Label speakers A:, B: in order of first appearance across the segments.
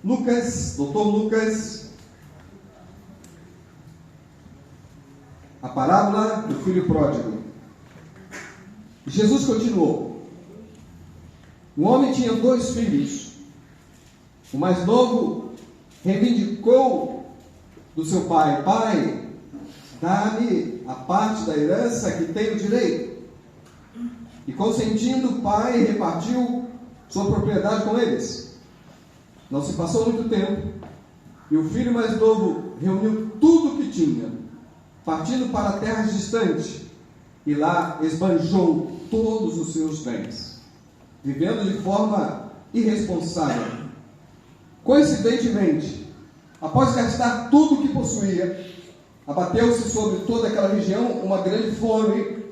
A: Lucas, Dr. Lucas, a parábola do filho pródigo. Jesus continuou. Um homem tinha 2 filhos. O mais novo reivindicou do seu pai: pai, dá-me a parte da herança que tenho direito. E consentindo, o pai repartiu sua propriedade com eles. Não se passou muito tempo, e o filho mais novo reuniu tudo o que tinha, partindo para terras distantes, e lá esbanjou todos os seus bens, vivendo de forma irresponsável. Coincidentemente, após gastar tudo o que possuía, abateu-se sobre toda aquela região uma grande fome,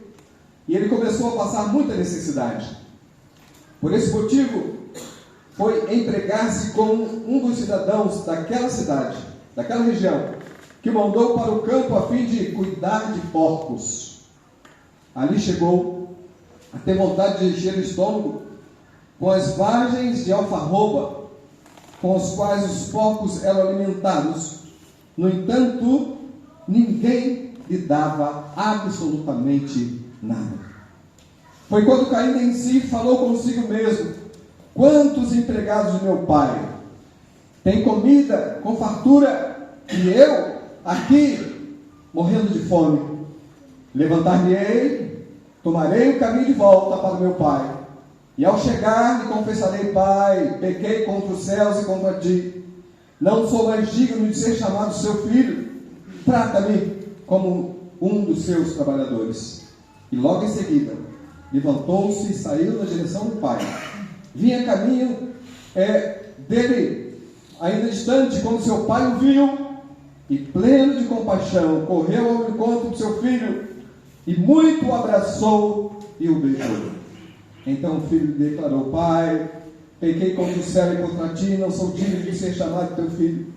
A: e ele começou a passar muita necessidade. Por esse motivo, foi empregar-se com um dos cidadãos daquela cidade, daquela região, que o mandou para o campo a fim de cuidar de porcos. Ali chegou a ter vontade de encher o estômago com as vagens de alfarroba, com os quais os porcos eram alimentados. No entanto, ninguém lhe dava absolutamente nada. Foi quando, caindo em si, falou consigo mesmo: quantos empregados de meu pai têm comida com fartura, e eu aqui morrendo de fome? Levantar-me-ei, tomarei o caminho de volta para o meu pai, e ao chegar lhe confessarei: pai, pequei contra os céus e contra ti, não sou mais digno de ser chamado seu filho, trata-me como um dos seus trabalhadores. E logo em seguida levantou-se e saiu na direção do pai. Vinha a caminho dele, ainda distante, quando seu pai o viu, e pleno de compaixão, correu ao encontro do seu filho, e muito o abraçou e o beijou. Então o filho declarou: pai, pequei contra o céu e contra ti, não sou digno de ser chamado teu filho.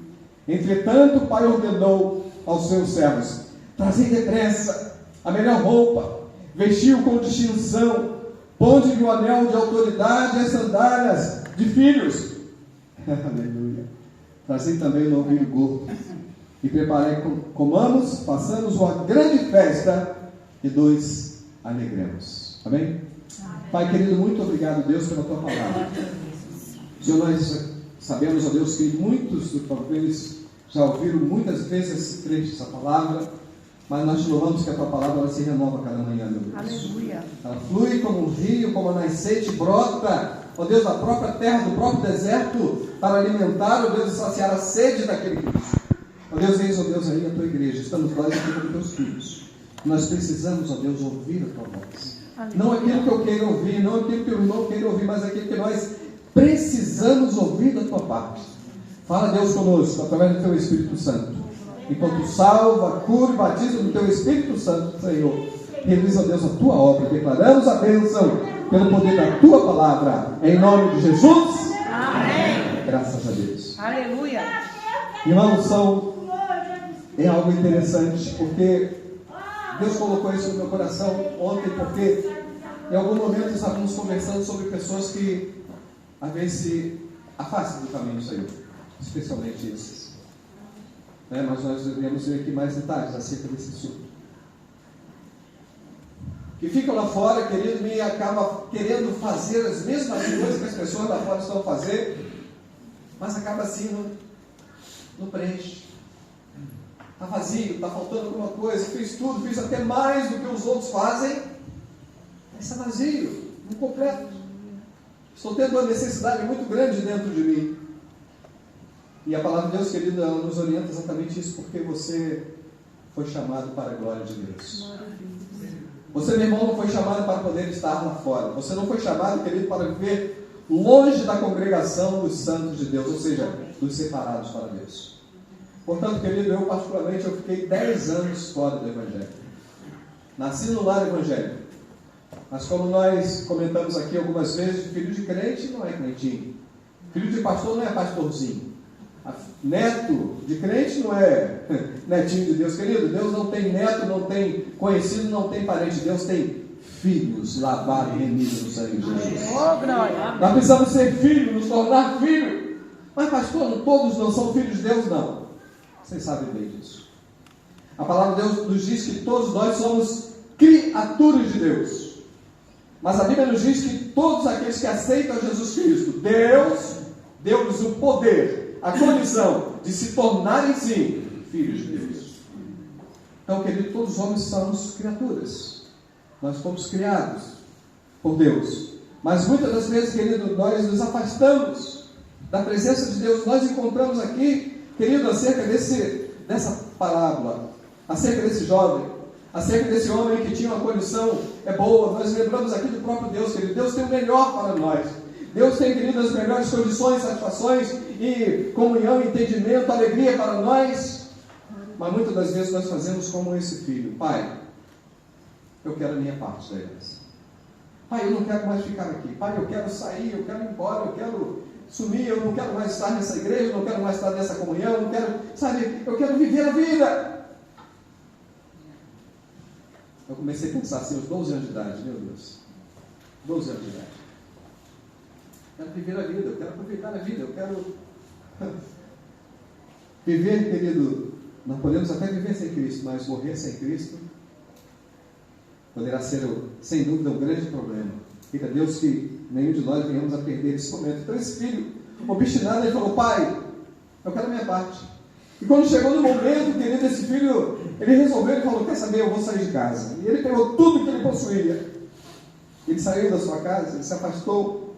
A: Entretanto, o pai ordenou aos seus servos: trazei depressa a melhor roupa, vestiu com distinção, ponde-lhe o anel de autoridade e as sandálias de filhos. Aleluia. Trazei também o novilho gordo, e preparei, comamos, façamos uma grande festa, e nos alegremos. Amém? Pai querido, muito obrigado, Deus, pela tua palavra. Senhor, nós sabemos, ó Deus, que muitos talvez já ouviram muitas vezes esse trecho, essa palavra, mas nós te louvamos que a tua palavra ela se renova cada manhã, meu Deus.
B: Aleluia.
A: Ela flui como um rio, como a nascente, brota, ó Deus, da própria terra, do próprio deserto, para alimentar, ó Deus, e saciar a sede daquele que ó Deus, eis, ó Deus, aí a tua igreja. Estamos nós aqui como teus filhos. Nós precisamos, ó Deus, ouvir a tua voz. Aleluia. Não aquilo que eu queira ouvir, não aquilo que o irmão queira ouvir, mas aquilo que nós precisamos ouvir da tua parte. Fala, Deus, conosco, através do teu Espírito Santo. Enquanto salva, cura e batiza no teu Espírito Santo, Senhor, realiza, Deus, a tua obra. Declaramos a bênção pelo poder da tua palavra. Em nome de Jesus.
B: Amém.
A: Graças a Deus.
B: Aleluia.
A: Irmãos, é algo interessante, porque Deus colocou isso no meu coração ontem, porque em algum momento estávamos conversando sobre pessoas que às vezes se afastam do caminho do Senhor, especialmente esses. Mas nós devemos ver aqui mais detalhes acerca desse assunto. Que ficam lá fora, querido, e acaba querendo fazer as mesmas coisas que as pessoas lá fora estão fazendo, mas acaba assim, não preenche. Está vazio, está faltando alguma coisa, fiz tudo, fiz até mais do que os outros fazem, mas está vazio, incompleto. Estou tendo uma necessidade muito grande dentro de mim. E a palavra de Deus, querido, ela nos orienta exatamente isso, porque você foi chamado para a glória de Deus. Você, meu irmão, não foi chamado para poder estar lá fora. Você não foi chamado, querido, para viver longe da congregação dos santos de Deus, ou seja, dos separados para Deus. Portanto, querido, eu particularmente, eu fiquei 10 anos fora do Evangelho. Nasci no lar evangélico. Mas como nós comentamos aqui algumas vezes, filho de crente não é crentinho. Filho de pastor não é pastorzinho. Neto de crente não é netinho de Deus, querido. Deus não tem neto, não tem conhecido, não tem parente. Deus tem filhos lavados e remidos no sangue de Jesus. Nós precisamos ser filhos, nos tornar filhos. Mas pastor, todos não são filhos de Deus? Não. Vocês sabem bem disso. A palavra de Deus nos diz que todos nós somos criaturas de Deus. Mas a Bíblia nos diz que todos aqueles que aceitam Jesus Cristo, Deus deu-lhes o poder, a condição de se tornarem, sim, filhos de Deus. Então, querido, todos os homens somos criaturas. Nós fomos criados por Deus. Mas muitas das vezes, querido, nós nos afastamos da presença de Deus. Nós encontramos aqui, querido, acerca dessa parábola, acerca desse jovem, acerca desse homem que tinha uma condição boa. Nós lembramos aqui do próprio Deus, querido. Deus tem o melhor para nós. Deus tem, querido, as melhores condições, satisfações e comunhão, entendimento, alegria para nós. Mas muitas das vezes nós fazemos como esse filho. Pai, eu quero a minha parte da herança. Pai, eu não quero mais ficar aqui. Pai, eu quero sair, eu quero ir embora, eu quero sumir, eu não quero mais estar nessa igreja, eu não quero mais estar nessa comunhão, eu não quero, sabe, eu quero viver a vida. Eu comecei a pensar assim, aos 12 anos de idade, meu Deus. 12 anos de idade. Eu quero viver a vida, eu quero aproveitar a vida, eu quero viver, querido. Nós podemos até viver sem Cristo, mas morrer sem Cristo poderá ser, sem dúvida, um grande problema. Fica Deus que nenhum de nós venhamos a perder esse momento. Então esse filho, obstinado, ele falou: pai, eu quero a minha parte. E quando chegou no momento, querido, esse filho, ele resolveu, ele falou: quer saber, eu vou sair de casa. E ele pegou tudo que ele possuía. Ele saiu da sua casa, ele se afastou,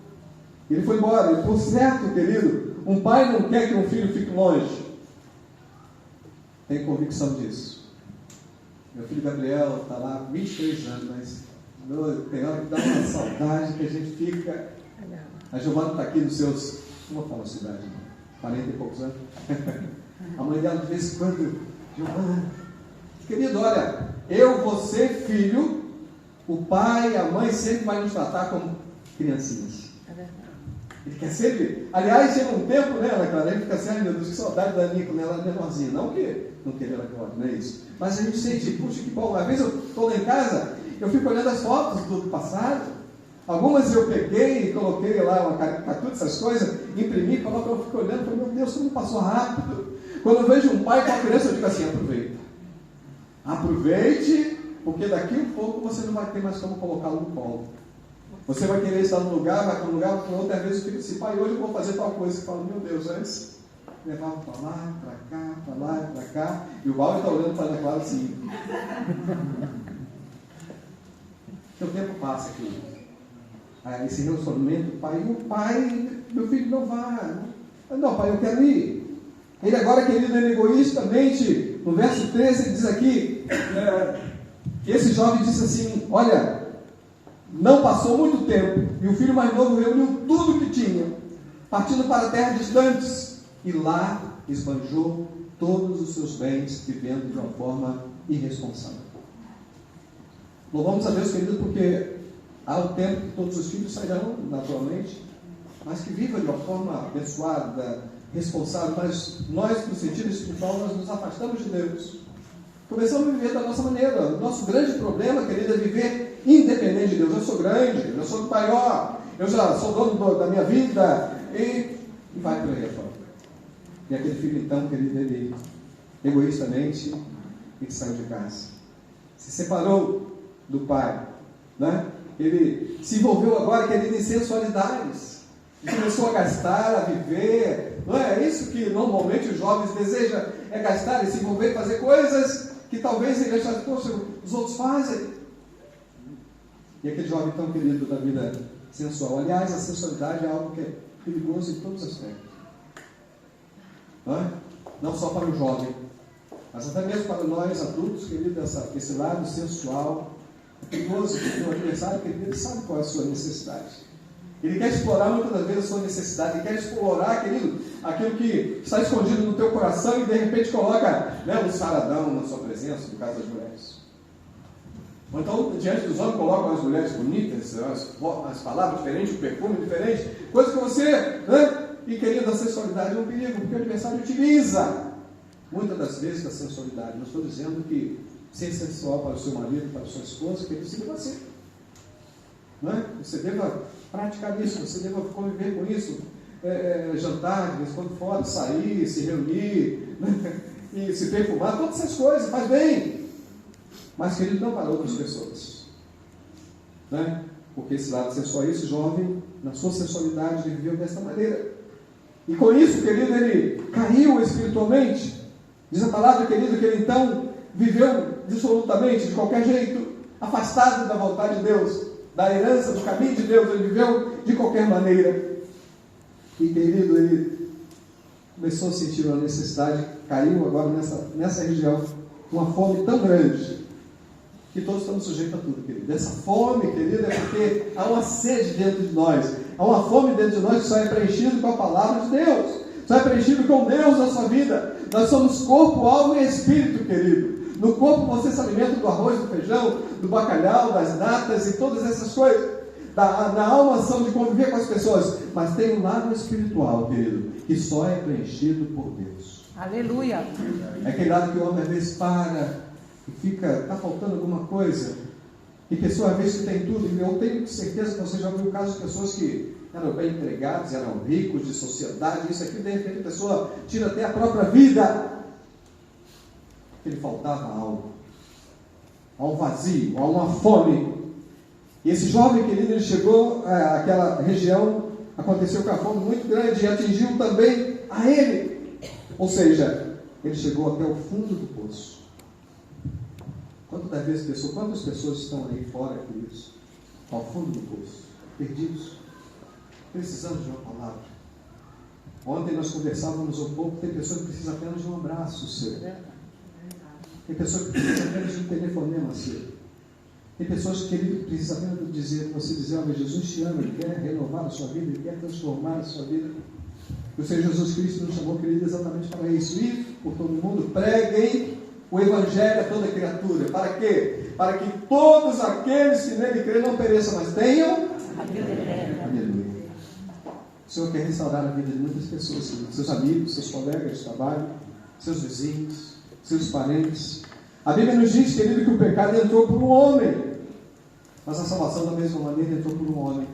A: ele foi embora. E por certo, querido, um pai não quer que um filho fique longe. Tenho convicção disso. Meu filho Gabriel está lá há 23 anos, mas tem hora que dá uma saudade que a gente fica. A Giovana está aqui nos seus, não vou falar a cidade, não, 40 e poucos anos. A mãe dela, de vez em quando, Giovana, querido, olha, eu, você, filho, o pai, a mãe sempre vai nos tratar como criancinhas. É verdade. Ele quer sempre. Aliás, chega um tempo, né, Ana Clara? Ele fica assim: ai meu Deus, que saudade da Aninha quando ela era menorzinha. Não que não queria ela agora, não é isso. Mas a gente sente, puxa, que bom. Às vezes eu estou lá em casa, eu fico olhando as fotos do passado. Algumas eu peguei e coloquei lá uma caricatura, essas coisas, imprimi, coloco, eu fico olhando e falo: meu Deus, como passou rápido. Quando eu vejo um pai com a criança, eu digo assim: aproveita. Aproveite, porque daqui um pouco você não vai ter mais como colocá-lo no colo. Você vai querer estar num lugar, vai para um lugar, para outra vez o filho diz: pai, hoje eu vou fazer tal coisa. Você fala: meu Deus, antes levava para lá, para cá, para lá, para cá. E o Paulo está olhando para a Ana Clara assim. O tempo passa aqui. Esse relacionamento, pai, meu filho não vai. Não, pai, eu quero ir. Ele agora, querido, ele egoístamente, no verso 13, ele diz aqui, que esse jovem disse assim: olha, não passou muito tempo, e o filho mais novo reuniu tudo que tinha, partindo para terras distantes, e lá esbanjou todos os seus bens, vivendo de uma forma irresponsável. Louvamos a Deus, querido, porque há o tempo que todos os filhos sairão naturalmente, mas que viva de uma forma abençoada, responsável. Mas nós, no sentido espiritual, nós nos afastamos de Deus. Começamos a viver da nossa maneira. O nosso grande problema, querido, é viver independente de Deus. Eu sou grande, eu sou maior, eu já sou dono da minha vida, e vai por aí afora. E aquele filho, então, querido, ele egoístamente saiu de casa, se separou do pai, né? Ele se envolveu agora, querido, em sensualidades, e começou a gastar, a viver. Não é isso que normalmente os jovens desejam, é gastar e se envolver, fazer coisas que talvez ele achasse: poxa, os outros fazem. E aquele jovem tão querido da vida sensual. Aliás, a sensualidade é algo que é perigoso em todos os aspectos. Não só para o jovem, mas até mesmo para nós adultos, querido, esse lado sensual é perigoso, porque o adversário, querido, ele sabe qual é a sua necessidade. Ele quer explorar muitas das vezes a sua necessidade, ele quer explorar, querido, aquilo que está escondido no teu coração e de repente coloca, né, um saradão na sua presença, no caso das mulheres. Ou então, diante dos homens, colocam as mulheres bonitas, as palavras diferentes, o perfume diferente, coisas que você, né? E, querido, a sensualidade é um perigo, porque o adversário utiliza muitas das vezes a sensualidade. Não estou dizendo que ser sensual para o seu marido, para a sua esposa, que ele deva ser. Não é? Você deva praticar isso, você deva conviver com isso. jantar, de vez em quando fora, sair, se reunir, né? E se perfumar, todas essas coisas, faz bem. Mas, querido, não para outras pessoas. Né? Porque esse lado sensual, esse jovem, na sua sensualidade, ele viveu desta maneira. E com isso, querido, ele caiu espiritualmente. Diz a palavra, querido, que ele então viveu dissolutamente, de qualquer jeito, afastado da vontade de Deus, da herança, do caminho de Deus. Ele viveu de qualquer maneira. E, querido, ele começou a sentir uma necessidade, caiu agora nessa região, uma fome tão grande, que todos estamos sujeitos a tudo, querido. Essa fome, querido, é porque há uma sede dentro de nós, há uma fome dentro de nós que só é preenchido com a palavra de Deus, só é preenchido com Deus na sua vida. Nós somos corpo, alma e espírito, querido. No corpo você se alimenta do arroz, do feijão, do bacalhau, das natas e todas essas coisas. Na alma são de conviver com as pessoas, mas tem um lado espiritual, querido, que só é preenchido por Deus.
B: Aleluia!
A: É aquele lado que o homem às vezes para e fica, está faltando alguma coisa, e pessoa às vezes que tem tudo. E eu tenho certeza que você já viu casos de pessoas que eram bem empregados, eram ricos de sociedade, isso aqui, de repente a pessoa tira até a própria vida, porque lhe faltava algo, há um vazio, há uma fome. E esse jovem, querido, ele chegou àquela região, aconteceu com a fome muito grande e atingiu também a ele. Ou seja, ele chegou até o fundo do poço. Quantas pessoas estão aí fora, queridos, ao fundo do poço, perdidos, precisando de uma palavra? Ontem nós conversávamos um pouco, tem pessoas que precisam apenas de um abraço seu. Tem pessoas que precisam apenas de um telefonema seu. Tem pessoas, querido, que precisam apenas você dizer, olha, Jesus te ama, Ele quer renovar a sua vida, Ele quer transformar a sua vida. O Senhor Jesus Cristo nos chamou, querido, exatamente para isso. Ir por todo mundo, preguem o Evangelho a toda criatura. Para quê? Para que todos aqueles que nele creem não pereçam, mas tenham a vida eterna. Aleluia. O Senhor quer restaurar a vida de muitas pessoas, querido. Seus amigos, seus colegas de trabalho, seus vizinhos, seus parentes. A Bíblia nos diz, querido, que o pecado entrou por um homem, mas a salvação da mesma maneira entrou por um homem.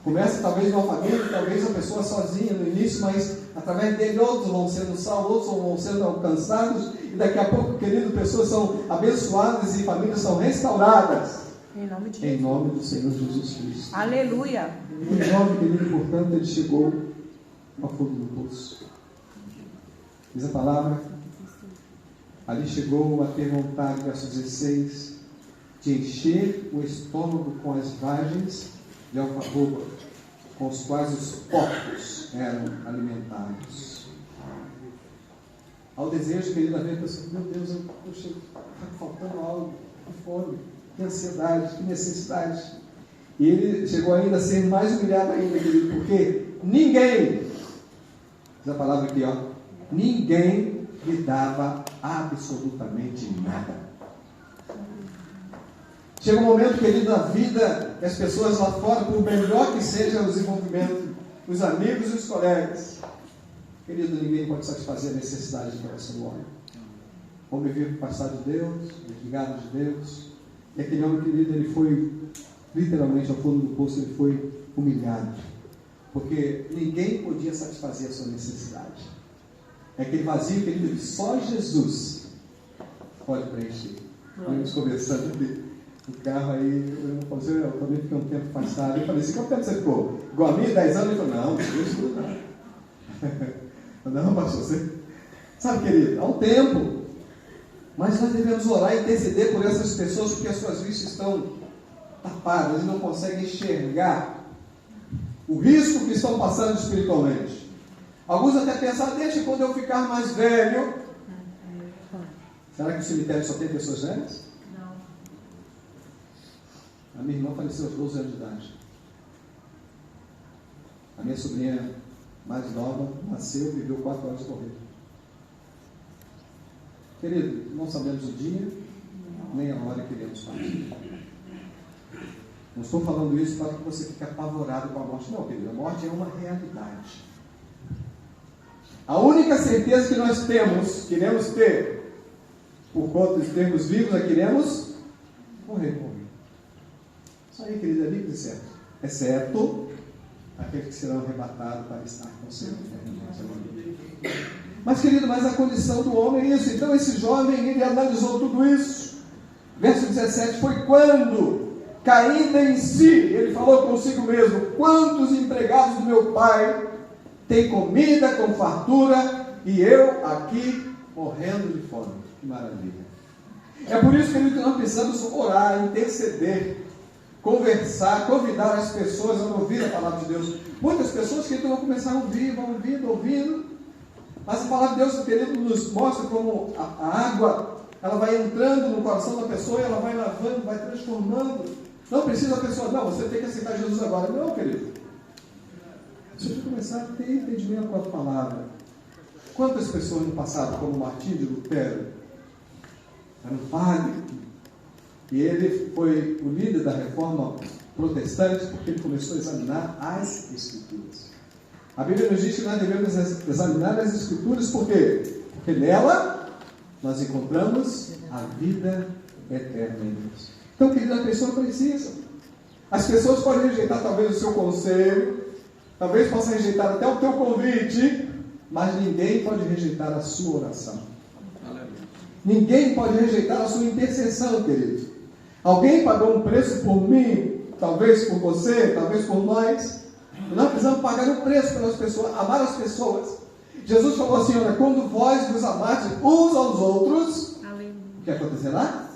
A: Começa talvez numa família, talvez a pessoa sozinha no início, mas através dele outros vão sendo salvos, outros vão sendo alcançados, e daqui a pouco, querido, pessoas são abençoadas e famílias são restauradas.
B: Em nome de Jesus.
A: Em nome do Senhor Jesus Cristo.
B: Aleluia.
A: O jovem, querido, portanto, ele chegou ao fundo do poço. Diz a palavra, ali chegou a ter vontade, verso 16, de encher o estômago com as vagens de alfarroba, com os quais os porcos eram alimentados. Ao desejo, querido, a ver pessoa, meu Deus, está faltando algo, que fome, que ansiedade, que necessidade. E ele chegou ainda a ser mais humilhado ainda, querido, porque ninguém, diz a palavra aqui, ó, ninguém lhe dava absolutamente nada. Chega um momento, querido, na vida, que as pessoas lá fora, por melhor que seja o desenvolvimento, os amigos e os colegas, querido, ninguém pode satisfazer a necessidade do coração do homem. O homem vive afastado de Deus, desligado de Deus, e aquele homem, querido, ele foi literalmente ao fundo do poço, ele foi humilhado, porque ninguém podia satisfazer a sua necessidade. É aquele vazio, querido, que só Jesus pode preencher. Vamos conversando ali no carro, aí eu também fiquei um tempo afastado. Eu falei assim, quanto tempo você ficou? Igual a mim, 10 anos? Ele falou, não, eu estudo não. Não, pastor, você... Sabe, querido, há um tempo. Mas nós devemos orar e interceder por essas pessoas, porque as suas vistas estão tapadas e não conseguem enxergar o risco que estão passando espiritualmente. Alguns até pensam, deixa quando eu ficar mais velho. Será que o cemitério só tem pessoas velhas?
B: Não.
A: A minha irmã faleceu aos 12 anos de idade. A minha sobrinha mais nova nasceu, viveu 4 anos de morrer. Querido, não sabemos o dia, nem a hora que iremos partir. Não estou falando isso para que você fique apavorado com a morte. Não, querido, a morte é uma realidade. A única certeza que nós temos, queremos ter, por conta de termos vivos, é que iremos morrer. Isso aí, querido, é livre e certo. Exceto aqueles que serão arrebatados para estar com o Senhor. Mas, querido, mas a condição do homem é isso. Então, esse jovem, ele analisou tudo isso. Verso 17, foi quando, caindo em si, ele falou consigo mesmo: quantos empregados do meu pai têm comida com fartura, e eu aqui morrendo de fome. Que maravilha. É por isso, querido, que nós precisamos orar, interceder, conversar, convidar as pessoas a ouvir a palavra de Deus. Muitas pessoas que vão começar a ouvir, vão ouvindo, mas a palavra de Deus, querido, nos mostra como a água, ela vai entrando no coração da pessoa, ela vai lavando, vai transformando. Não precisa a pessoa, não, você tem que aceitar Jesus agora. Não, querido. Você tem que começar a ter entendimento com a palavra. Quantas pessoas no passado, como Martim de Lutero, era um padre, e ele foi o líder da reforma protestante porque ele começou a examinar as Escrituras. A Bíblia nos diz que nós devemos examinar as Escrituras, por quê? Porque nela nós encontramos a vida eterna em Deus. Então, querido, a pessoa precisa. As pessoas podem rejeitar talvez o seu conselho, talvez possam rejeitar até o teu convite, mas ninguém pode rejeitar a sua oração. Ninguém pode rejeitar a sua intercessão, querido. Alguém pagou um preço por mim, talvez por você, talvez por nós. Nós precisamos pagar um preço pelas pessoas, amar as pessoas. Jesus falou assim: olha, quando vós vos amardes uns aos outros, o que acontecerá?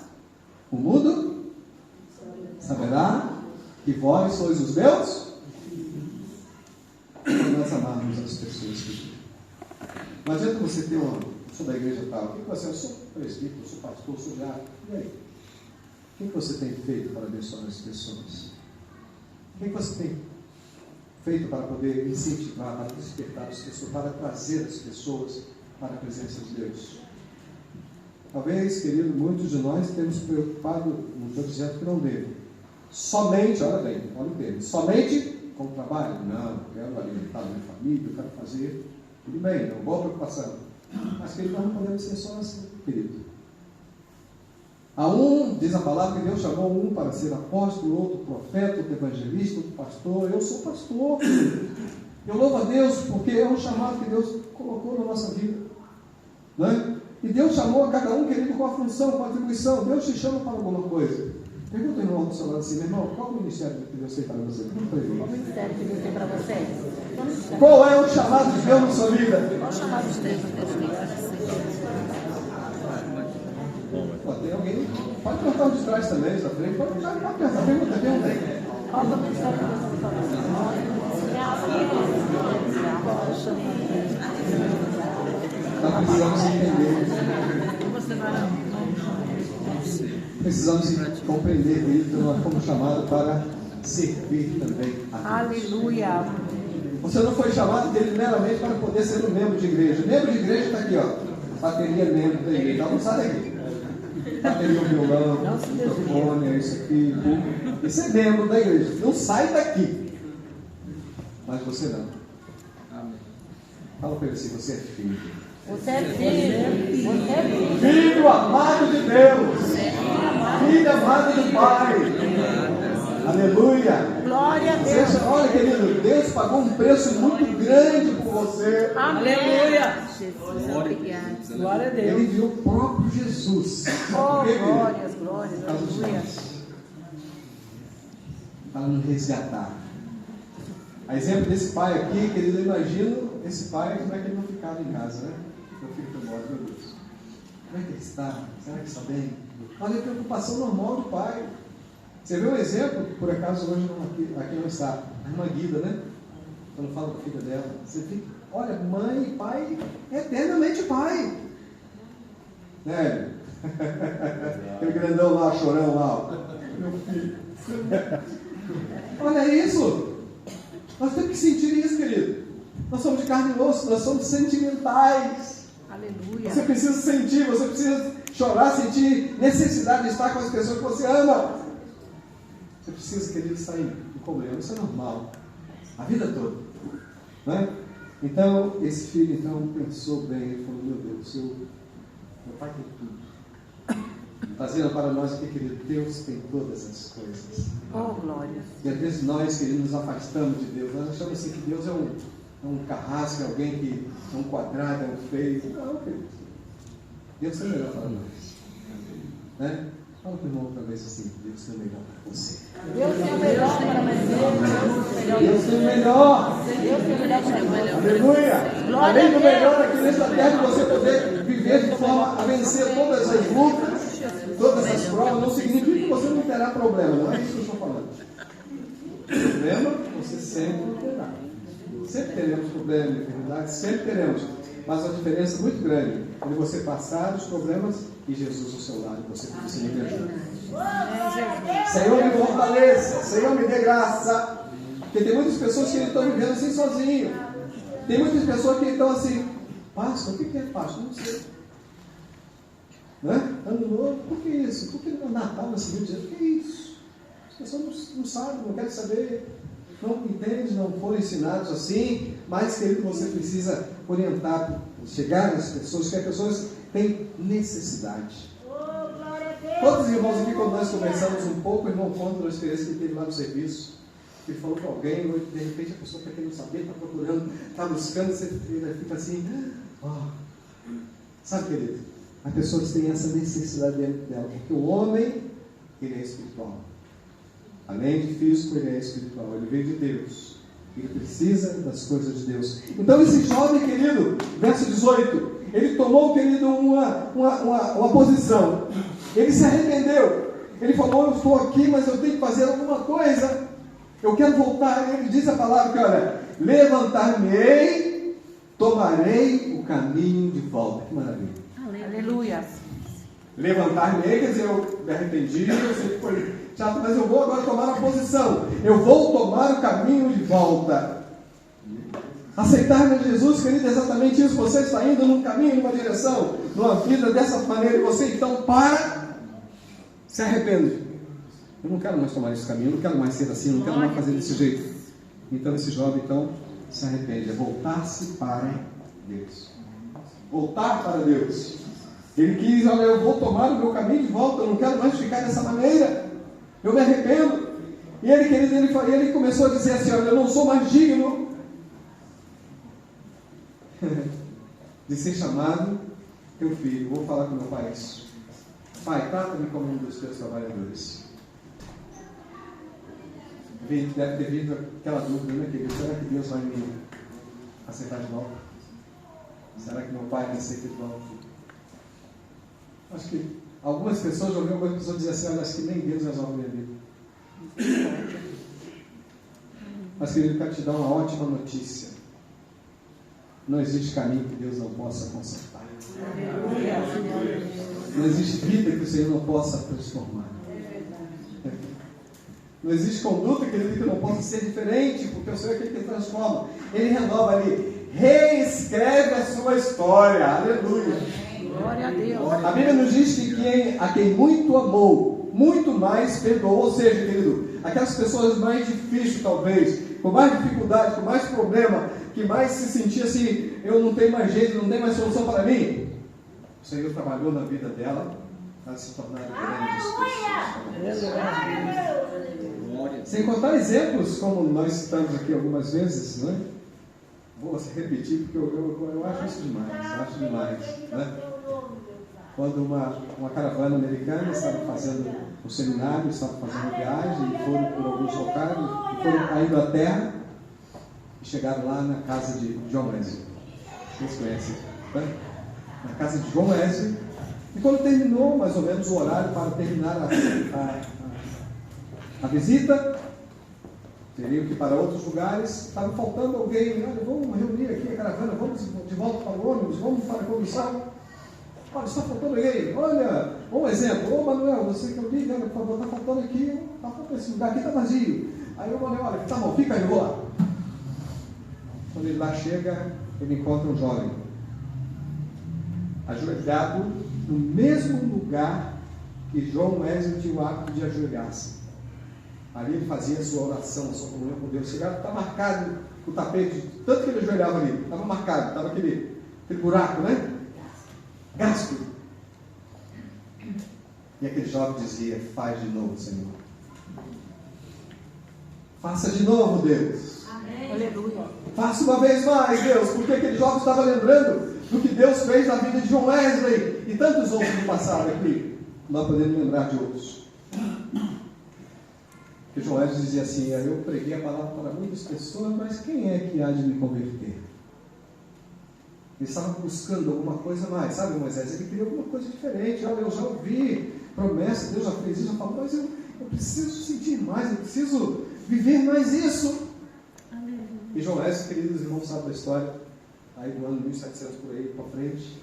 A: O mundo saberá que vós sois os meus. Quando nós amarmos as pessoas, querido. Não adianta você ter uma, sou da igreja tal, o que você é? Eu sou presbítero, eu sou pastor, eu sou diácono. E aí? O que você tem feito para abençoar as pessoas? O que você tem feito para poder incentivar, para despertar as pessoas, para trazer as pessoas para a presença de Deus? Talvez, querido, muitos de nós temos preocupado, não estou dizendo que não devo, somente, olha bem, olha o termo, somente com o trabalho? Não, eu quero alimentar a minha família, eu quero fazer, tudo bem, é uma boa preocupação. Mas, querido, nós não podemos ser só assim, querido. A um, diz a palavra, que Deus chamou um para ser apóstolo, outro profeta, outro evangelista, outro pastor. Eu sou pastor, querido. Eu louvo a Deus porque é um chamado que Deus colocou na nossa vida. Não é? E Deus chamou a cada um, querido, com a função, com a atribuição. Deus te chama para alguma coisa. Pergunta ao irmão do seu lado assim: meu irmão, qual é o ministério que Deus tem para você?
B: Qual o ministério que Deus tem para você?
A: Qual é o chamado de Deus na sua vida?
B: Qual o chamado de Deus na sua vida?
A: Tem alguém? Pode perguntar de trás também, da frente. Pode perguntar, pergunta.
B: Qual o ministério que Deus tem para você?
A: Nós precisamos entender. Precisamos compreender, querido, que nós fomos chamados para servir também a Deus.
B: Aleluia.
A: Você não foi chamado dele meramente para poder ser um membro de igreja. O membro de igreja está aqui, ó. Bateria membro da igreja. Então não sai daqui. Bateria o violão, microfone, é isso aqui. Esse é membro da igreja. Não sai daqui. Mas você não. Amém. Fala para ele assim: você é filho.
B: Você é filho. Você é filho.
A: Filho amado de Deus. Filho amado do Pai. Aleluia.
B: Glória a Deus.
A: Seja, olha, querido, Deus pagou um preço muito grande por você.
B: Aleluia.
C: Glória a Deus.
A: Ele enviou o próprio Jesus.
B: Oh, glórias, aleluia.
A: Para nos resgatar. A exemplo desse pai aqui, querido, eu imagino esse pai, como é que ele não ficava em casa, né? Eu fico tão morto, meu Deus. Como é que ele está? Será que está bem? Olha a preocupação normal do pai. Você vê um exemplo, que por acaso hoje aqui não está, a irmã Guida, né? Quando fala da filha dela, você fica, olha, mãe e pai, eternamente pai. Né? Aquele grandão lá, chorão lá, meu filho. Olha isso. Nós temos que sentir isso, querido. Nós somos de carne e osso, nós somos sentimentais.
B: Aleluia.
A: Você precisa sentir, você precisa chorar, sentir necessidade de estar com as pessoas que você ama. Você precisa, querido, sair do comunhão. Isso é normal. A vida toda. Né? Então, esse filho então pensou bem. Ele falou: meu Deus, meu pai tem tudo. trazendo para nós aqui, querido, Deus tem todas as coisas.
B: Oh, glória.
A: E às vezes nós, querido, nos afastamos de Deus. Nós achamos assim que Deus é um carrasco, é alguém que é um quadrado, é um feio. Não, querido. Deus tem o melhor para nós. Né? Fala para o irmão talvez assim, Deus tem o melhor para você.
B: Deus tem o melhor para você.
A: Deus tem o melhor.
B: Deus tem o melhor para você.
A: Aleluia. Além do melhor aqui nesta terra, você poder viver de forma a vencer todas as lutas, todas as provas, não significa que você não terá problema. Não é isso que eu estou falando. Problema, você sempre terá. Sempre teremos problemas, enfermidades, sempre teremos. Mas a diferença é muito grande entre você passar os problemas e Jesus ao seu lado, você me ajuda. Senhor, me fortaleça, Senhor, me dê graça. Porque tem muitas pessoas que estão vivendo assim sozinho. Tem muitas pessoas que estão assim, pastor, o que é pastor? Não sei. Né? Ano novo, por que isso? Por que no Natal, na segunda dia? Por que isso? As pessoas não sabem, não querem saber. Não entendem, não foram ensinados assim, mas, querido, você precisa orientar, chegar nas pessoas, que as pessoas têm necessidade. Todos os irmãos aqui, quando nós conversamos um pouco, o irmão conta uma experiência que ele teve lá no serviço, ele falou para alguém, de repente a pessoa está querendo saber, está procurando, está buscando, você fica assim, sabe, querido, as pessoas têm essa necessidade dentro dela, porque o homem, ele é espiritual. Além de físico, ele é espiritual, ele veio de Deus, ele precisa das coisas de Deus. Então esse jovem, querido, verso 18, ele tomou, querido, uma posição, ele se arrependeu, ele falou, eu estou aqui, mas eu tenho que fazer alguma coisa, eu quero voltar. Ele diz a palavra que, olha, levantar-me-ei, tomarei o caminho de volta. Que maravilha.
B: Aleluia.
A: Levantar-me-ei, quer dizer, eu me arrependi, eu sei que foi chato, mas eu vou agora tomar a posição, eu vou tomar o caminho de volta. Aceitar a Jesus, querido, é exatamente isso. Você está indo num caminho, numa direção, numa vida dessa maneira, e você então se arrepende. Eu não quero mais tomar esse caminho, eu não quero mais ser assim, eu não quero mais fazer desse jeito. Então esse jovem então se arrepende, é voltar-se para Deus. Voltar para Deus. Ele quis, olha, eu vou tomar o meu caminho de volta, eu não quero mais ficar dessa maneira, eu me arrependo. E ele, querido, ele começou a dizer assim, olha, eu não sou mais digno de ser chamado teu filho. Vou falar com meu pai isso. Pai, trata-me como um dos teus trabalhadores. Deve ter vindo aquela dúvida, né, querido? Será que Deus vai me aceitar de volta? Será que meu pai me aceita de volta? Acho que algumas pessoas, já ouviram algumas pessoas dizer assim, olha, acho que nem Deus resolve minha vida. Mas, querido, eu quero te dar uma ótima notícia. Não existe caminho que Deus não possa consertar. Não existe vida que o Senhor não possa transformar. Não existe conduta, querido, que não possa ser diferente, porque o Senhor é aquele que transforma. Ele renova ali, reescreve a sua história. Aleluia.
B: Glória a Deus.
A: A Bíblia nos diz que a quem muito amou, muito mais perdoou. Ou seja, querido, aquelas pessoas mais difíceis, talvez, com mais dificuldade, com mais problema, que mais se sentia assim, eu não tenho mais jeito, não tem mais solução para mim. O Senhor trabalhou na vida dela para se tornar grandes pessoas. Sem contar exemplos, como nós citamos aqui algumas vezes, né? Vou repetir porque eu acho isso demais, né? Quando uma caravana americana estava fazendo um seminário, estava fazendo uma viagem, e foram por alguns locais, e foram à Inglaterra, e chegaram lá na casa de John Wesley. Vocês conhecem, né? Na casa de John Wesley, e quando terminou mais ou menos o horário para terminar a visita, teriam que ir para outros lugares, estava faltando alguém, olha, vamos reunir aqui a caravana, vamos de volta para o ônibus, vamos para a comissão. Olha, está faltando alguém, olha, um exemplo, ô Manuel, você que eu digo, olha, por favor, está faltando aqui, está faltando esse lugar aqui, está vazio. Aí o Manuel, olha, tá bom, fica aí, eu vou lá. Quando ele lá chega, ele encontra um jovem, ajoelhado no mesmo lugar que John Wesley tinha o hábito de ajoelhar-se. Ali ele fazia a sua oração, a sua comunhão com Deus. Chegava, está marcado o tapete, tanto que ele ajoelhava ali, estava marcado, estava aquele buraco, né? Gasto. E aquele jovem dizia: faz de novo, Senhor. Faça de novo, Deus.
B: Amém. Aleluia.
A: Faça uma vez mais, Deus, porque aquele jovem estava lembrando do que Deus fez na vida de John Wesley e tantos outros que passaram aqui. Nós podemos lembrar de outros. Porque John Wesley dizia assim: eu preguei a palavra para muitas pessoas, mas quem é que há de me converter? Ele estava buscando alguma coisa mais, sabe, Moisés? Ele queria alguma coisa diferente. Olha, eu já ouvi promessa, Deus já fez isso, já falou, mas eu preciso sentir mais, eu preciso viver mais isso. E John Wesley, queridos irmãos, sabe da história, aí do ano 1700 por aí para frente,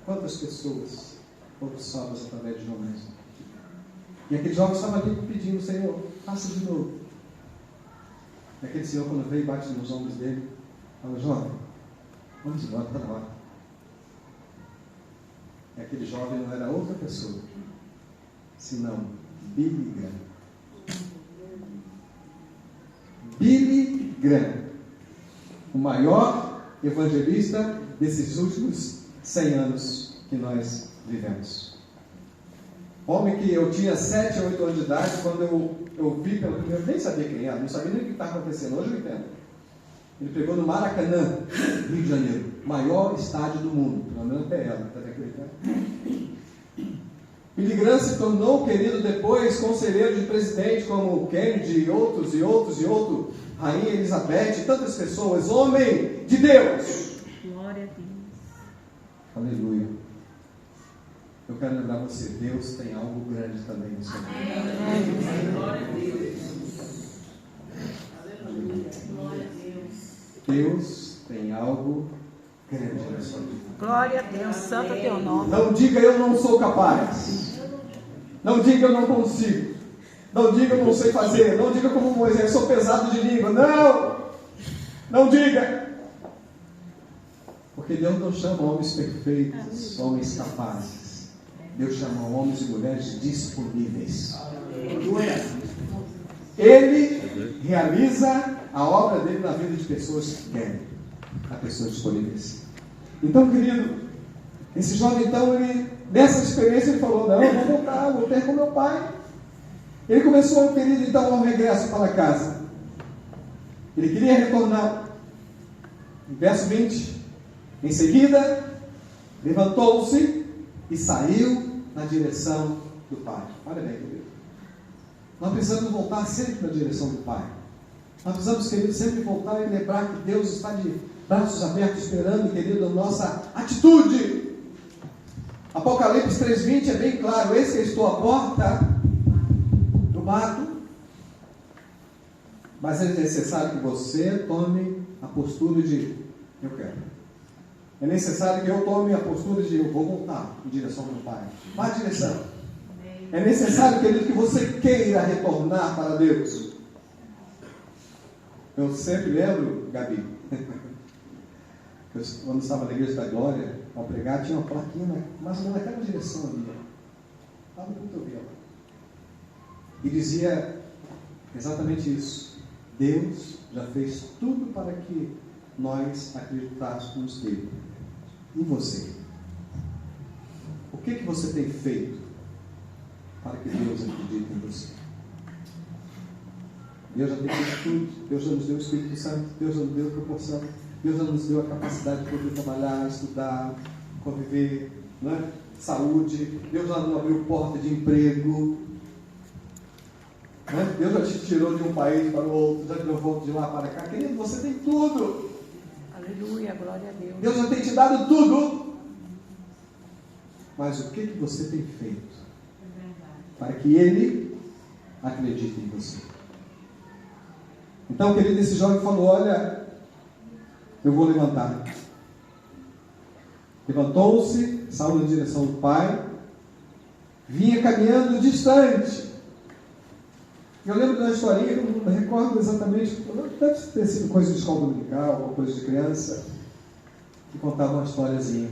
A: quantas pessoas foram salvas através de John Wesley? E aquele jovem estava ali pedindo: Senhor, faça de novo. E aquele senhor, quando veio, bate nos ombros dele, fala: jovem, vamos embora, está na hora. E aquele jovem não era outra pessoa, senão Billy Graham. Billy Graham, o maior evangelista desses últimos 100 anos que nós vivemos. Homem que eu tinha 7 ou 8 anos de idade, quando eu vi pela primeira vez, nem sabia quem era, não sabia nem o que está acontecendo, hoje eu entendo. Ele pegou no Maracanã, Rio de Janeiro, maior estádio do mundo, pelo menos até ela, até acreditar. Billy Graham se tornou querido depois, conselheiro de presidente como Kennedy e outros, Rainha Elizabeth, tantas pessoas, homem de Deus.
C: Glória a Deus.
A: Aleluia. Eu quero lembrar você, Deus tem algo grande também no seu vida.
C: Glória a Deus.
A: Glória a Deus. Deus tem algo grande na sua vida.
B: Glória a Deus, santo é teu nome.
A: Não diga eu não sou capaz. Não diga eu não consigo. Não diga eu não sei fazer. Não diga como Moisés, sou pesado de língua. Não! Não diga! Porque Deus não chama homens perfeitos, homens capazes. Deus chama homens e mulheres disponíveis. Ele realiza a obra dele na vida de pessoas que querem, a pessoas disponíveis. Então, querido, esse jovem, então, nessa experiência, ele falou: não, eu vou voltar, vou ter com meu pai. Ele começou, querido, então, ao regresso para casa. Ele queria retornar. Verso 20. Em seguida, levantou-se e saiu na direção do Pai. Olha bem, querido. Nós precisamos voltar sempre na direção do Pai. Nós precisamos, querido, sempre voltar e lembrar que Deus está de braços abertos esperando, querido, a nossa atitude. Apocalipse 3:20 é bem claro: eis que estou à porta do bato. Mas é necessário que você tome a postura de eu quero. É necessário que eu tome a postura de eu vou voltar em direção ao meu Pai. Vá à direção. É necessário, querido, que você queira retornar para Deus. Eu sempre lembro, Gabi, quando estava na Igreja da Glória, ao pregar, tinha uma plaquinha, mas não naquela direção ali. Estava muito ouvido. E dizia exatamente isso: Deus já fez tudo para que nós acreditássemos nele. E você? O que você tem feito para que Deus acredite em você? Deus já tem feito tudo. Deus já nos deu o Espírito Santo. Deus já nos deu a proporção. Deus já nos deu a capacidade de poder trabalhar, estudar, conviver, né? Saúde. Deus já nos abriu porta de emprego, né? Deus já te tirou de um país para o outro, já te levou de lá para cá. Querido, você tem tudo.
B: Aleluia, glória a Deus.
A: Deus já tem te dado tudo. Mas o que você tem feito para que Ele acredite em você? Então, querido, esse jovem falou: olha, eu vou levantar. Levantou-se, saiu na direção do Pai, vinha caminhando distante. Eu lembro de uma historinha, eu não recordo exatamente, deve ter sido coisa de escola dominical, ou coisa de criança, que contava uma historiazinha.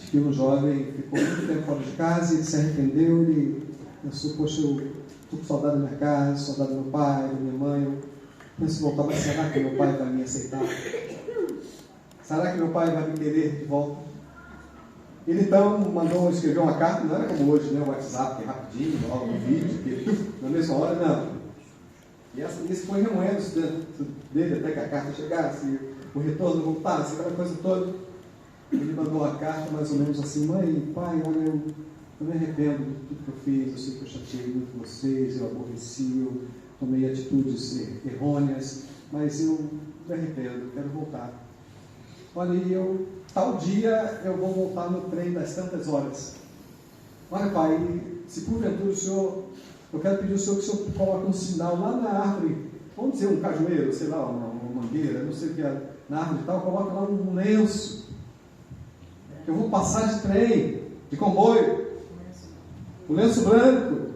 A: De que um jovem ficou muito tempo fora de casa e se arrependeu, ele pensou: poxa, eu estou com saudade da minha casa, saudade do meu pai, da minha mãe, eu penso em voltar, mas será que meu pai vai me aceitar? Será que meu pai vai me querer de volta? Ele então mandou escrever uma carta, não era como hoje, né? O WhatsApp, que é rapidinho, logo no vídeo, que na mesma hora, não. E isso foi remoendo o dele até que a carta chegasse, o retorno voltasse, aquela coisa toda. Ele mandou uma carta mais ou menos assim: mãe, pai, olha, eu me arrependo de tudo que eu fiz, eu sei que eu chateei muito vocês, eu aborreci, eu tomei atitudes errôneas, mas eu me arrependo, quero voltar. Olha, e tal dia eu vou voltar no trem das tantas horas. Olha, pai, se porventura o senhor, eu quero pedir ao senhor que o senhor coloque um sinal lá na árvore, vamos dizer um cajueiro, sei lá, uma mangueira, não sei o que é, na árvore e tal, coloque lá um lenço. Eu vou passar de trem, de comboio, o lenço branco.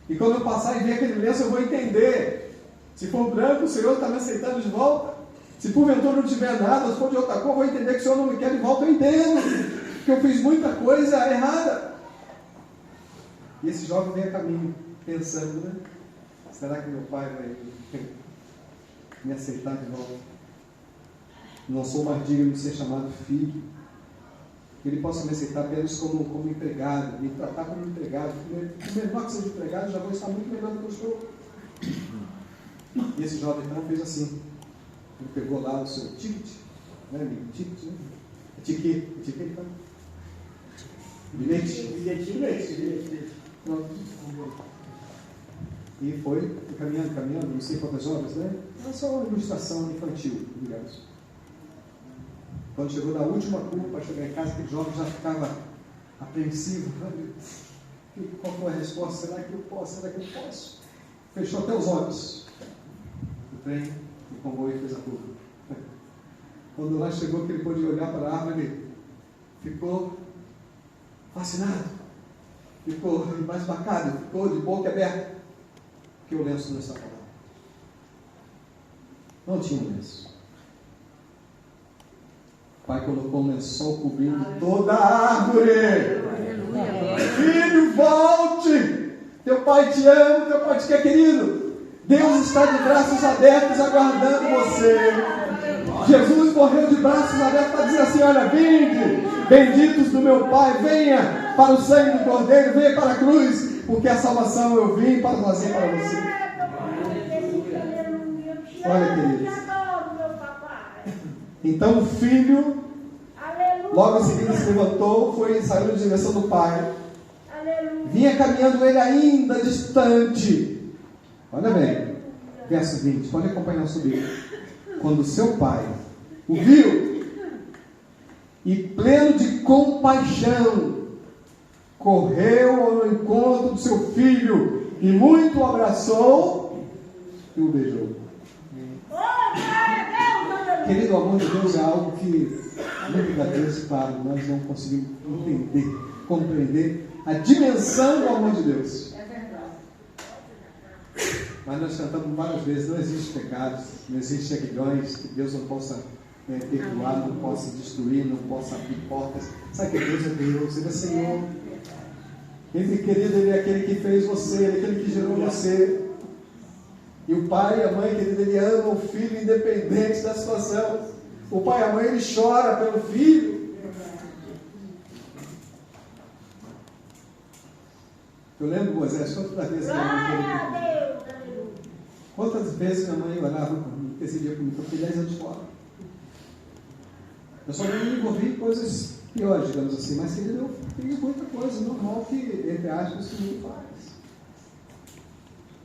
A: E quando eu passar e ver aquele lenço, eu vou entender. Se for branco, o Senhor está me aceitando de volta. Se porventura não tiver nada, se for de outra cor, eu vou entender que o Senhor não me quer de volta. Eu entendo que eu fiz muita coisa errada. E esse jovem vem a caminho, pensando, né? Será que meu pai vai me aceitar de volta? Não sou mais digno de ser chamado filho. Ele possa me aceitar apenas como empregado, me tratar como empregado. Por menor que seja empregado, já vou estar muito melhor do que eu estou. E esse jovem então fez assim. Ele pegou lá o seu ticket, né? Ticket, né? Etiqueta, então. Bilhete. Pronto. E foi caminhando, não sei quantas horas, né? É só uma ilustração infantil, digamos. Quando chegou na última curva para chegar em casa, aquele jovem já ficava apreensivo. Qual foi a resposta? Será que eu posso? Será que eu posso? Fechou até os olhos. O trem, o comboio fez a curva. Quando lá chegou, que ele pôde olhar para a árvore, ele ficou fascinado, ficou embasbacado, ficou de boca aberta, porque o lenço não estava lá. Não tinha um lenço. O pai colocou um lençol cobrindo toda a árvore. Filho, volte! Teu pai te ama, teu pai te quer, querido. Deus está de braços abertos aguardando você. Jesus morreu de braços abertos para dizer assim: olha, vinde, benditos do meu Pai, venha para o sangue do Cordeiro, venha para a cruz, porque a salvação eu vim para trazer para você. Olha, queridos. Então o filho, logo em seguida, se levantou, foi e saiu na direção do pai. Vinha caminhando ele ainda distante. Olha bem, verso 20, pode acompanhar o subir. Quando seu pai o viu, e pleno de compaixão, correu ao encontro do seu filho, e muito o abraçou e o beijou. Querido, o amor de Deus é algo que muitas vezes, claro, nós não conseguimos entender, compreender a dimensão do amor de Deus. Mas nós cantamos várias vezes: não existe pecados, não existe aguilhões que Deus não possa perdoar, não possa destruir, não possa abrir portas. Sabe que Deus é Deus, Ele é Senhor. Ele, querido, Ele é aquele que fez você, Ele é aquele que gerou você. E o pai e a mãe, querido, ele ama o filho independente da situação. O pai e a mãe, ele chora pelo filho. Eu lembro, Moisés, quantas vezes minha mãe olhava por mim, decidia por mim, eu fiquei 10 anos fora. Eu só não me envolvi em coisas piores, digamos assim, mas querido, eu fiz muita coisa normal que, entre aspas, que ninguém faz.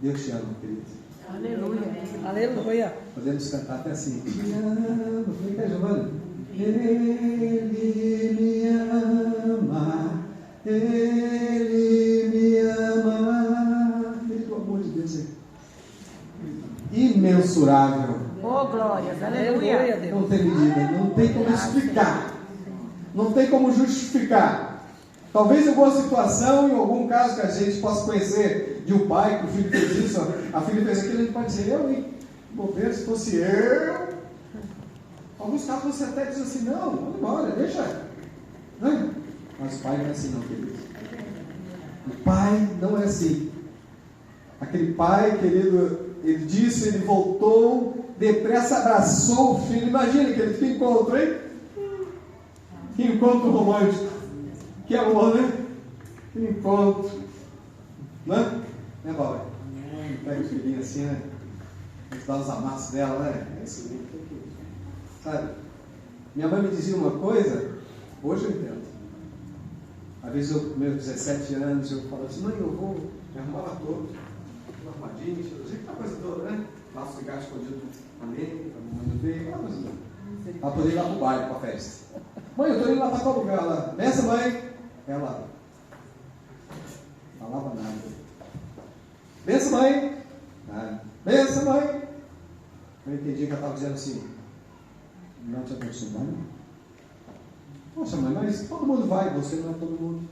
A: Deus te ama, querido.
B: Aleluia.
C: Aleluia.
A: Podemos cantar até assim: te amo. Vem cá, Giovanni. Ele me ama, Ele me ama. Querido, o amor de Deus é imensurável.
B: Oh, glórias. Aleluia.
A: Não tem medida, não tem como explicar, não tem como justificar. Talvez em alguma situação, em algum caso que a gente possa conhecer, de um pai que o filho fez isso, a filha fez aquilo, a gente pode dizer: eu, hein? Bobeira, se fosse eu. Alguns casos você até diz assim: não, vamos embora, deixa. Não. Mas o pai não é assim, não, querido. O pai não é assim. Aquele pai, querido, ele disse, ele voltou, depressa abraçou o filho. Imagina, querido, que encontro, hein? Que encontro romântico. Que amor, né? Que encontro. Né? Né, Paulo? Pega o filhinho assim, né? Dá os amassos dela, né? É isso mesmo. Sabe? Minha mãe me dizia uma coisa, hoje eu entendo. Às vezes, eu, meus 17 anos, eu falava assim, mãe, eu vou me arrumava todo, arrumadinho, aquela coisa toda, né? Lá o cigarro escondido na meia, pra mamãe não ver, aquela coisa toda. Para poder ir lá pro baile, pra festa. Mãe, eu estou indo lá para tal lugar lá. Nessa, mãe, ela falava nada. Benção, mãe. Nada. Benção, mãe. Eu entendi que ela estava dizendo assim, não te abençoe, mãe. Poxa, mãe, mas todo mundo vai, você não é todo mundo.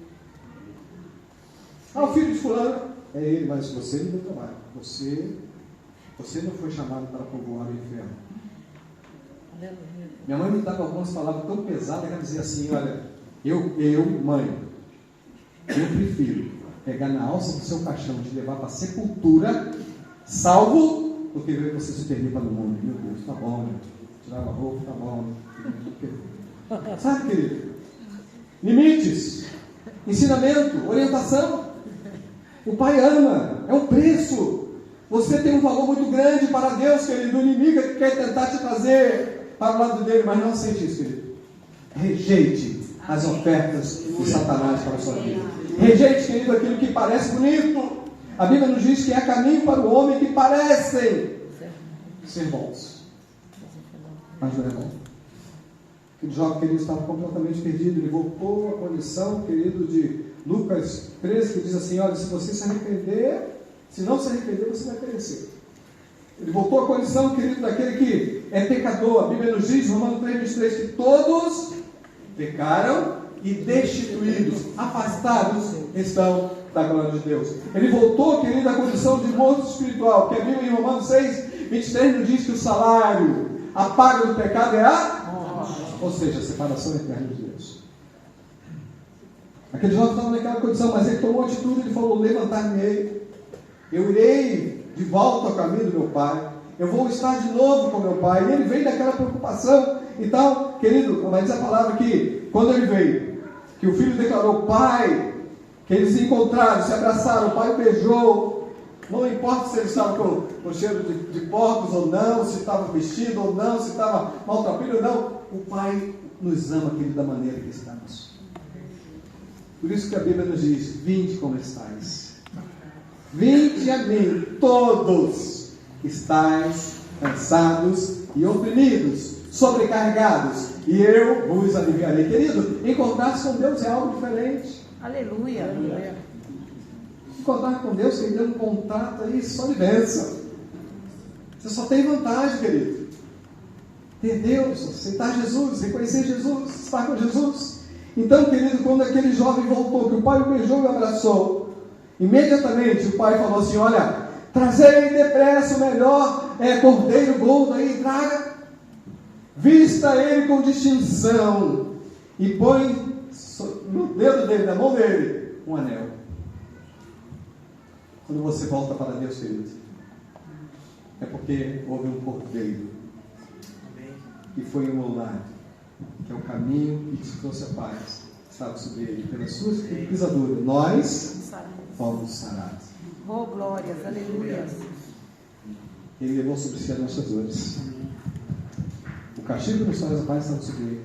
A: Ah, o filho de fulano. É ele, mas você não deu trabalho. Você não foi chamado para povoar o inferno. Minha mãe me dava algumas palavras tão pesadas que ela dizia assim, olha, mãe, eu prefiro pegar na alça do seu caixão e te levar para a sepultura, salvo, do que ver você se perder para o mundo. Meu Deus, tá bom, tirava a roupa, tá bom. Sabe, querido? Limites, ensinamento, orientação. O Pai ama, é um preço. Você tem um valor muito grande para Deus, querido. O inimigo quer tentar te trazer para o lado dele, mas não aceite isso, querido. Rejeite as ofertas de Satanás para a sua vida. Rejeite, querido, aquilo que parece bonito. A Bíblia nos diz que há caminho para o homem que parecem ser bons, mas não é bom. Aquele jovem, querido, estava completamente perdido. Ele voltou à condição, querido, de Lucas 13, que diz assim, olha, se você se arrepender, se não se arrepender, você vai perecer. Ele voltou à condição, querido, daquele que é pecador. A Bíblia nos diz, Romanos 3:23, que todos pecaram e destituídos, afastados estão da glória de Deus. Ele voltou, querido, à condição de morto espiritual, que a Bíblia em Romanos 6:23 nos diz que o salário, a paga do pecado é a morte, ou seja, a separação eterna de Deus. Aquele jovem estava naquela condição, mas ele tomou atitude, ele falou, levantar-me-ei, eu irei de volta ao caminho do meu pai, eu vou estar de novo com meu pai. E ele veio daquela preocupação. Então, querido, vai dizer a palavra que quando ele veio, que o filho declarou, pai, que eles se encontraram, se abraçaram, o pai o beijou, não importa se ele estava com cheiro de porcos ou não, se estava vestido ou não, se estava maltrapilho ou não, o pai nos ama, querido, da maneira que estamos. Por isso que a Bíblia nos diz, vinde como estáis. Vinde a mim, todos estáis cansados e oprimidos, sobrecarregados, e eu vos aliviarei. Querido, encontrar-se com Deus é algo diferente.
B: Aleluia. Aleluia.
A: Encontrar com Deus, querido, é um contrato aí só de bênção. Você só tem vantagem, querido. Ter Deus, aceitar Jesus, reconhecer Jesus, estar com Jesus. Então, querido, quando aquele jovem voltou, que o pai o beijou e o abraçou, imediatamente o pai falou assim, olha, trazei depressa o melhor cordeiro gordo aí, traga, vista ele com distinção, e põe no dedo dele, na mão dele, um anel. Quando você volta para Deus, querido, é porque houve um cordeiro que foi imolado, que é o caminho que te trouxe a paz, estava sobre ele, pelas suas pisaduras, nós fomos sarados.
B: Oh, glórias, aleluia.
A: Ele levou sobre si as nossas dores. O castigo que nos traz a paz estava sobre ele,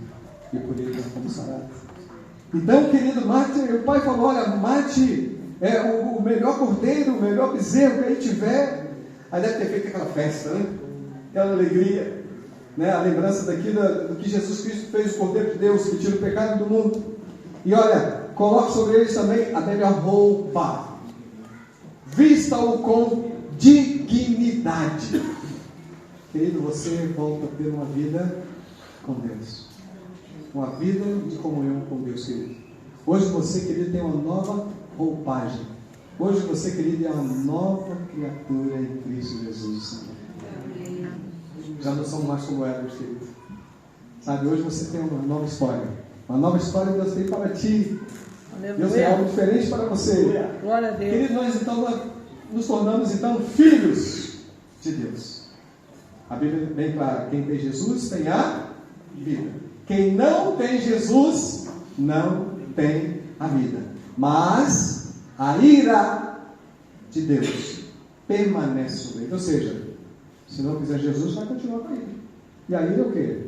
A: e por ele nós fomos sarados. Então, querido, mate, o pai falou, olha, mate o melhor cordeiro, o melhor bezerro que aí tiver. Aí deve ter feito aquela festa, né? Aquela alegria, né? A lembrança do que Jesus Cristo fez, o Cordeiro de Deus, que tira o pecado do mundo. E olha, coloque sobre eles também a melhor roupa, vista-o com dignidade. Querido, você volta a ter uma vida com Deus, uma vida de comunhão com Deus, querido. Hoje você, querido, tem uma nova roupagem. Hoje você, querido, é uma nova criatura em Cristo Jesus. Já não somos mais como éramos, querido. Sabe, hoje você tem uma nova história. Uma nova história que Deus tem para ti. Aleluia. Deus tem algo diferente para você.
B: Glória a Deus.
A: Querido, nós então nos tornamos então filhos de Deus. A Bíblia é bem clara, quem tem Jesus tem a vida. Quem não tem Jesus não tem a vida. Mas a ira de Deus permanece sobre ele. Ou seja, se não quiser Jesus, vai continuar com a ira. E a ira é o quê?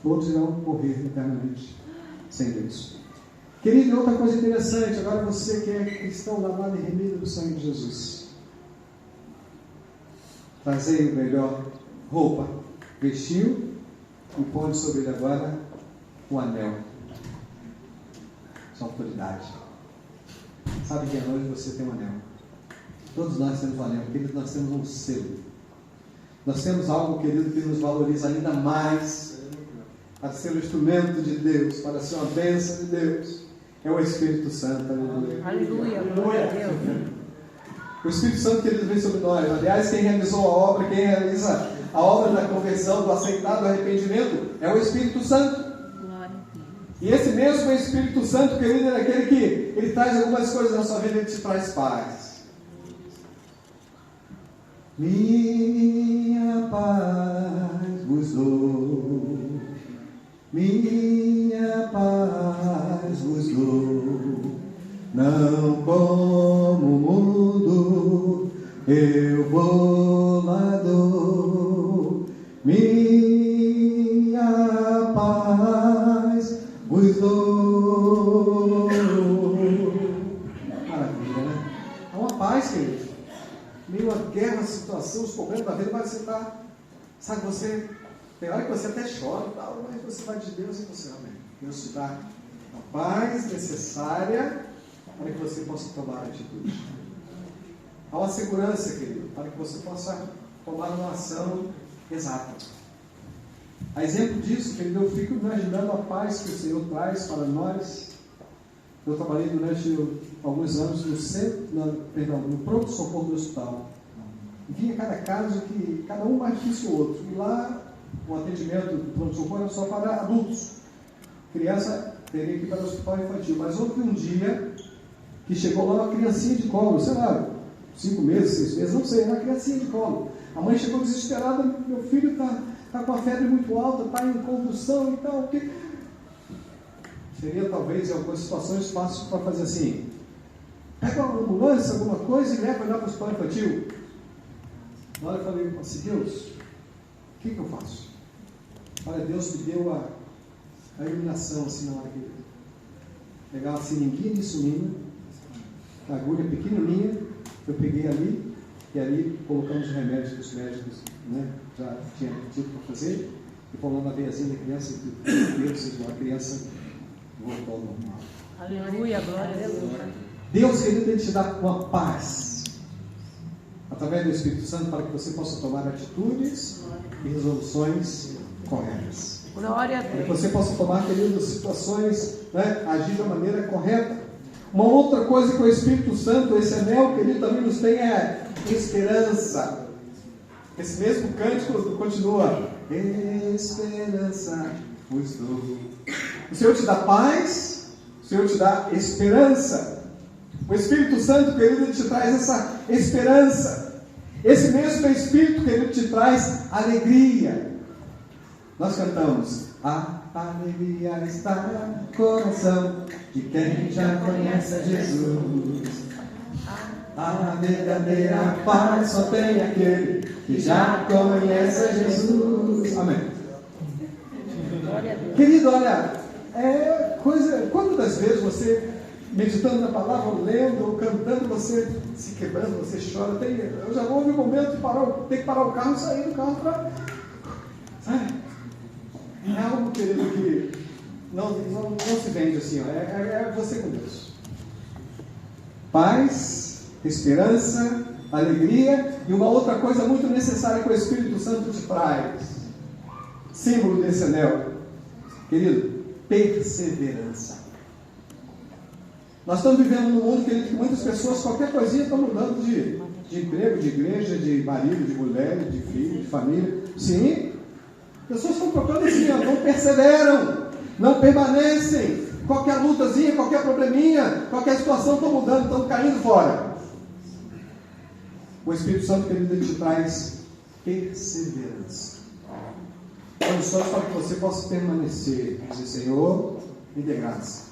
A: Todos irão morrer eternamente sem Deus. Querido, outra coisa interessante, agora você que é cristão lavado e remido do sangue de Jesus. Trazei o melhor roupa, vestiu e põe sobre ele agora o anel. Sua autoridade. Sabe que hoje você tem um anel. Todos nós temos um anel, querido, nós temos um selo. Nós temos algo, querido, que nos valoriza ainda mais para ser um instrumento de Deus, para ser uma bênção de Deus. É o Espírito Santo. Aleluia.
B: Aleluia, glória a Deus.
A: O Espírito Santo, querido, vem sobre nós. Aliás, quem realizou a obra, quem realiza a obra da conversão, do aceitado, do arrependimento, é o Espírito Santo. E esse mesmo Espírito Santo, querido, é aquele que ele traz algumas coisas na sua vida e ele te traz paz. Minha paz vos dou, minha paz vos dou, não como o mundo eu vou lá dou, minha paz vos dou. Maravilha, né? É uma paz, querido. Meio a guerra, a situação, os problemas da vida, mas você está, sabe, você, tem hora que você até chora e tal, mas você vai de Deus e você, amém. Deus te dá a paz necessária para que você possa tomar atitude. Há uma segurança, querido, para que você possa tomar uma ação exata. A exemplo disso, querido, eu fico imaginando a paz que o Senhor traz para nós. Eu trabalhei durante alguns anos no pronto-socorro do hospital. E vinha cada caso que cada um mais difícil que o outro. E lá o atendimento do pronto-socorro era só para adultos. Criança teria que ir para o hospital infantil. Mas houve um dia que chegou lá uma criancinha de colo, sei lá, 5 meses, 6 meses, não sei, uma criancinha de colo. A mãe chegou desesperada, meu filho está com a febre muito alta, está em convulsão e tal, porque seria talvez em algumas situações fácil para fazer assim, pega uma ambulância, alguma coisa e leva lá para o hospital infantil. Na hora eu falei assim, Deus, o que eu faço? Olha, Deus me deu a iluminação assim na hora que pegava a seringuinha de insulina, a agulha pequenininha, eu peguei ali, e ali colocamos os remédios que os médicos, né, já tinham tido para fazer, e falando na veiazinha da criança, que a criança voltou ao normal.
B: Aleluia, glória a Deus.
A: Deus, querido, Ele te dá uma paz, através do Espírito Santo, para que você possa tomar atitudes e resoluções corretas.
B: Glória a
A: Para que
B: Deus.
A: você possa tomar, querido, situações, né, agir da maneira correta. Uma outra coisa que o Espírito Santo, esse anel, querido, também nos tem é esperança. Esse mesmo cântico continua: esperança vos dou. O Senhor te dá paz, o Senhor te dá esperança. O Espírito Santo, querido, Ele te traz essa esperança. Esse mesmo Espírito, querido, te traz alegria. Nós cantamos: a alegria está no coração de quem já conhece Jesus. A verdadeira paz só tem aquele que já conhece Jesus. Amém. Querido, olha, quantas das vezes você, meditando na palavra, ou lendo, ou cantando, você se quebrando, você chora. Eu já vou ouvir o momento de ter que parar o carro e sair do carro para... Sabe? É algo, querido, que não se vende assim, ó. É você com Deus. Paz, esperança, alegria, e uma outra coisa muito necessária que o Espírito Santo te traz, símbolo desse anel, querido, perseverança. Nós estamos vivendo num mundo, querido, que muitas pessoas, qualquer coisinha, estão mudando de emprego, de igreja, de marido, de mulher, de filho, de família. Sim, pessoas estão trocando assim, ó, não perseveram, não permanecem. Qualquer lutazinha, qualquer probleminha, qualquer situação, estão mudando, estão caindo fora. O Espírito Santo, querido, ele te traz perseverança. Condições para que você possa permanecer. Dizer: Senhor, me dê graça.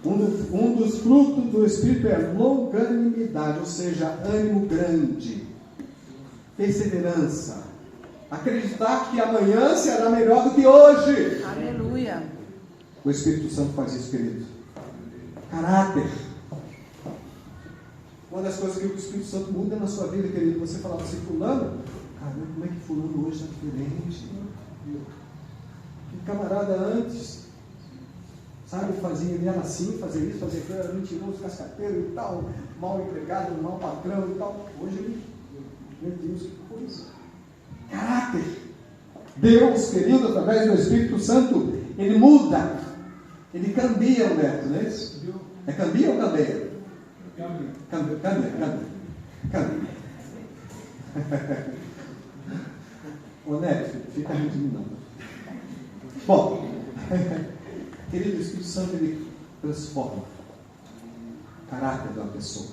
A: Um dos frutos do Espírito é longanimidade, ou seja, ânimo grande, perseverança, acreditar que amanhã será melhor do que hoje.
B: Aleluia.
A: O Espírito Santo faz isso, querido. Caráter. Uma das coisas que o Espírito Santo muda na sua vida, querido, você falava assim, fulano, caramba, como é que fulano hoje está diferente? Que camarada antes, sabe, fazia, ele era assim, fazia isso, fazia aquilo, era mentiroso, cascateiro e tal, mal empregado, mal patrão e tal. Hoje ele, meu Deus, que coisa. Caráter. Deus, querido, através do Espírito Santo, ele muda, ele cambia o neto, não é isso? É cambia ou cambeia? Cambia. Ô neto, fica rindo de mim não. Bom, querido, o Espírito Santo, ele transforma o caráter de uma pessoa.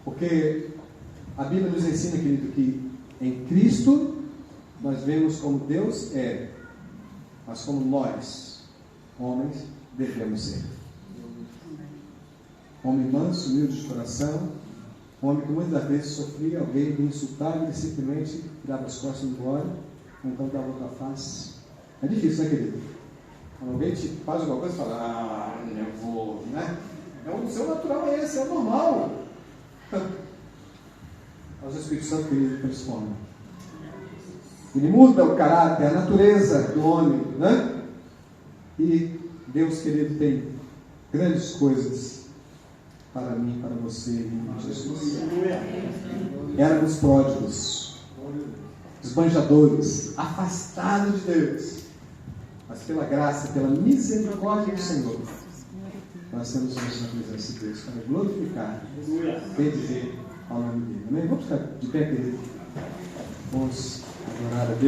A: Porque a Bíblia nos ensina, querido, que em Cristo nós vemos como Deus é, mas como nós, homens, devemos ser. Homem manso, humilde de coração, homem que muitas vezes sofria, alguém me insultava e simplesmente dava as costas e embora, ou então dava outra face. É difícil, né, querido? Quando alguém te faz alguma coisa, fala, ah, nervoso, né? O seu natural é esse, é normal. Mas o Espírito Santo, querido, transforma. Ele muda o caráter, a natureza do homem, né? E Deus, querido, tem grandes coisas para mim, para você, em Jesus. Éramos pródigos, esbanjadores, afastados de Deus. Mas pela graça, pela misericórdia do Senhor, nós temos hoje na presença de Deus para glorificar, bendizer ao nome dele. Amém? Vamos ficar de pé, querido. Vamos adorar a Deus.